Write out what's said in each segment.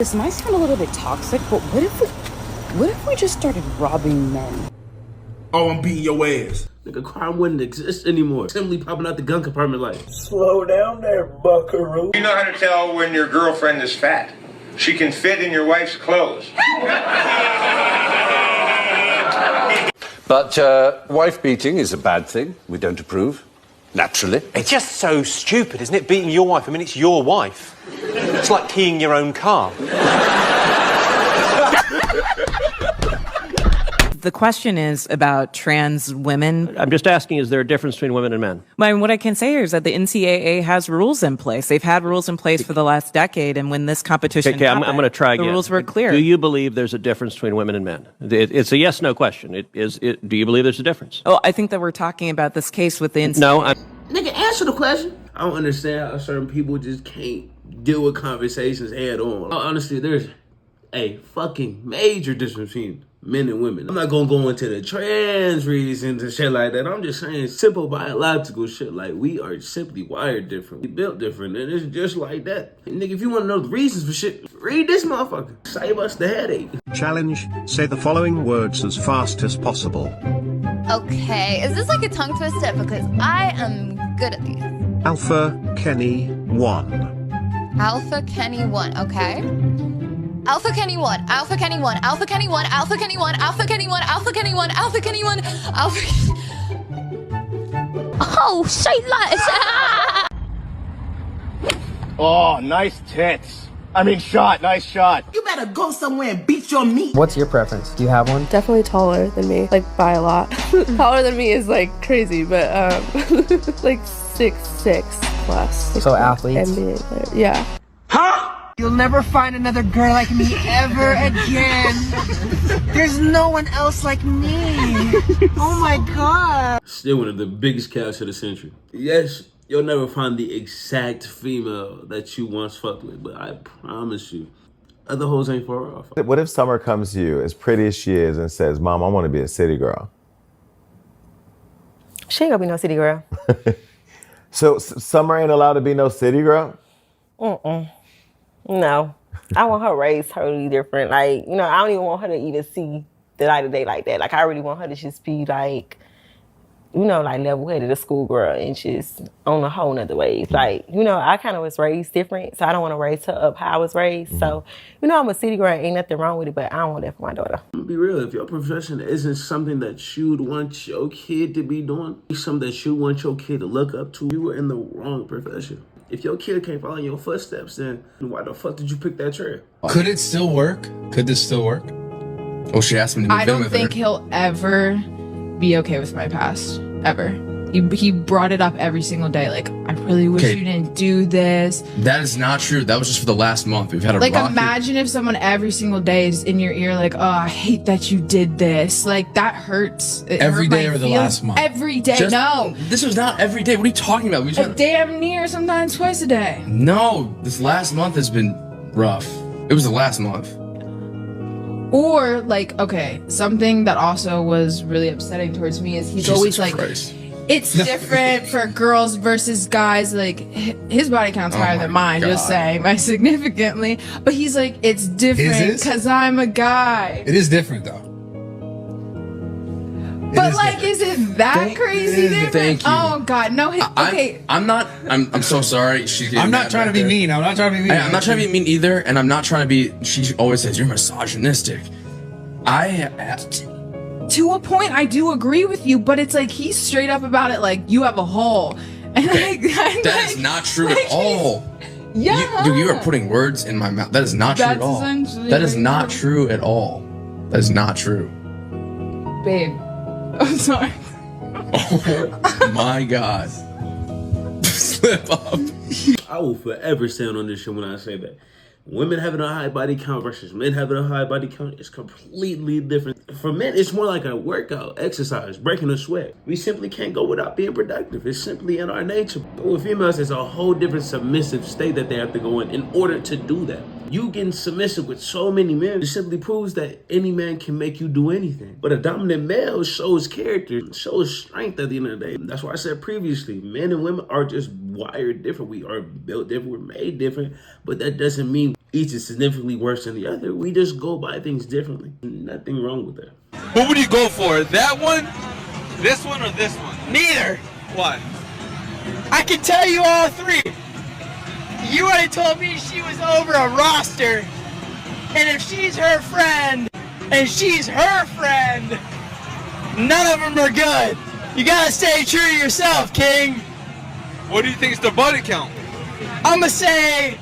This might sound a little bit toxic, but what if we just started robbing men? Oh, I'm beating your ass. Nigga, crime wouldn't exist anymore. Simply popping out the gun compartment like, slow down there, buckaroo. You know how to tell when your girlfriend is fat. She can fit in your wife's clothes. But wife beating is a bad thing. We don't approve, naturally. It's just so stupid, isn't it? Beating your wife. I mean, it's your wife. It's like keying your own car. The question is about trans women. I'm just asking, is there a difference between women and men? I mean, what I can say here is that the NCAA has rules in place. They've had rules in place for the last decade, and when this competition happened, I'm going to try again. The rules were clear. Do you believe there's a difference between women and men? It's a yes/no question. Do you believe there's a difference? Well, I think that we're talking about this case with the NCAA. No, nigga, answer the question. I don't understand how certain people just can't deal with conversations head on. Honestly, there's a fucking major difference between men and women. I'm not gonna go into the trans reasons and shit like that. I'm just saying simple biological shit. Like, we are simply wired different. We built different, and it's just like that. And nigga, if you wanna know the reasons for shit, read this motherfucker. Save us the headache. Challenge, say the following words as fast as possible. Okay, is this like a tongue twister? Because I am good at these. Alpha Kenny 1. Alpha Kenny 1, okay. Alpha Kenny 1, Alpha Kenny 1, Alpha Kenny 1, Alpha Kenny 1, Alpha Kenny 1, Alpha Kenny 1, Alpha Kenny 1, Alpha. Oh, say less. Oh, nice tits. I mean, nice shot. You better go somewhere and beat your meat. What's your preference? Do you have one? Definitely taller than me, like by a lot. Taller than me is like crazy, but like 6'6" plus. So athletes? NBA player. Yeah. Huh? You'll never find another girl like me ever again. There's no one else like me. Oh my God. Still one of the biggest cats of the century. Yes, you'll never find the exact female that you once fucked with, but I promise you, other hoes ain't far off. What if Summer comes to you, as pretty as she is, and says, Mom, I want to be a city girl? She ain't gonna be no city girl. So Summer ain't allowed to be no city girl? No. I want her raised totally different. Like, you know, I don't even want her to even see the light of day like that. Like, I really want her to just be like, you know, like level-headed, a schoolgirl, and just on a whole nother wave. Like, you know, I kind of was raised different, so I don't want to raise her up how I was raised. So, you know, I'm a city girl, ain't nothing wrong with it, but I don't want that for my daughter. I'm gonna be real, if your profession isn't something that you'd want your kid to be doing, something that you want your kid to look up to, you were in the wrong profession. If your kid can't follow in your footsteps, then why the fuck did you pick that trail? Could it still work? Could this still work? Oh, she asked me to move in with her. I don't think he'll ever be okay with my past. Ever. He brought it up every single day. Like, I really wish you didn't do this. That is not true. That was just for the last month. We've had a like, imagine if someone every single day is in your ear like, oh, I hate that you did this. Like, that hurts. Every day over the last month. Every day. No. This was not every day. What are you talking about? Damn near, sometimes twice a day. No, this last month has been rough. It was the last month. Or, like, okay, something that also was really upsetting towards me is he's always like, it's different for girls versus guys. Like, his body count's higher than mine, just saying, by significantly. But he's like, it's different because I'm a guy. It is different, though. But, like, is it that crazy different? Thank you. Oh, God, no. Okay. I'm so sorry. I'm not trying to be mean. I'm not trying to be mean. I'm not trying to be mean either, and I'm not trying to be. She always says you're misogynistic. To a point, I do agree with you, but it's like he's straight up about it. Like, you have a hole, and that is not true at all. Yeah, you are putting words in my mouth. That is not true at all. That is not true at all. That is not true, babe. I'm sorry. Oh my God. Slip up. I will forever stand on this shit when I say that. Women having a high body count versus men having a high body count is completely different. For men, it's more like a workout, exercise, breaking a sweat. We simply can't go without being productive. It's simply in our nature. But with females, it's a whole different submissive state that they have to go in order to do that. You getting submissive with so many men, it simply proves that any man can make you do anything. But a dominant male shows character, shows strength at the end of the day. That's why I said previously, men and women are just wired different. We are built different, we're made different, but that doesn't mean each is significantly worse than the other. We just go by things differently. Nothing wrong with that. Who would you go for? That one, this one, or this one? Neither. Why? I can tell you all three. You already told me she was over a roster. And if she's her friend, and she's her friend, none of them are good. You gotta stay true to yourself, King. What do you think is the body count? I'ma say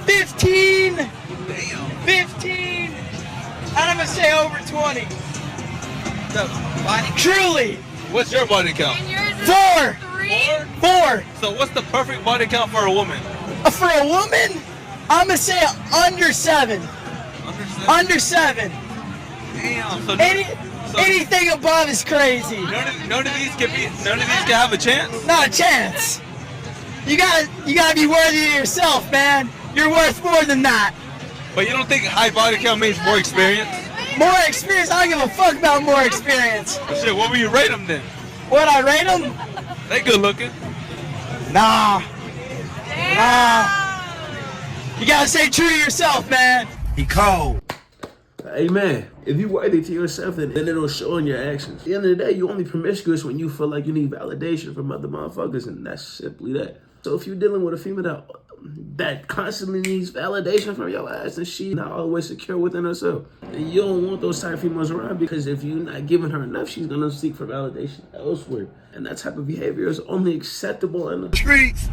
15. 15. And I'm gonna say over 20. The body count? Truly. What's your body count? 4. 4. So what's the perfect body count for a woman? For a woman, I'm gonna say under 7. Under 7. Damn. So anything above is crazy. None of these can have a chance. Not a chance. You gotta be worthy of yourself, man. You're worth more than that. But you don't think high body count means more experience? More experience? I don't give a fuck about more experience. Well, shit, what would you rate them then? What I rate them? They good looking. Nah. Nah. You gotta stay true to yourself, man. He cold. Hey man, if you worthy to yourself, then it'll show in your actions. At the end of the day, you only promiscuous when you feel like you need validation from other motherfuckers, and that's simply that. So if you're dealing with a female that constantly needs validation from your ass, and she not always secure within herself, and you don't want those type of females around, because if you're not giving her enough, she's gonna seek for validation elsewhere. And that type of behavior is only acceptable in the streets.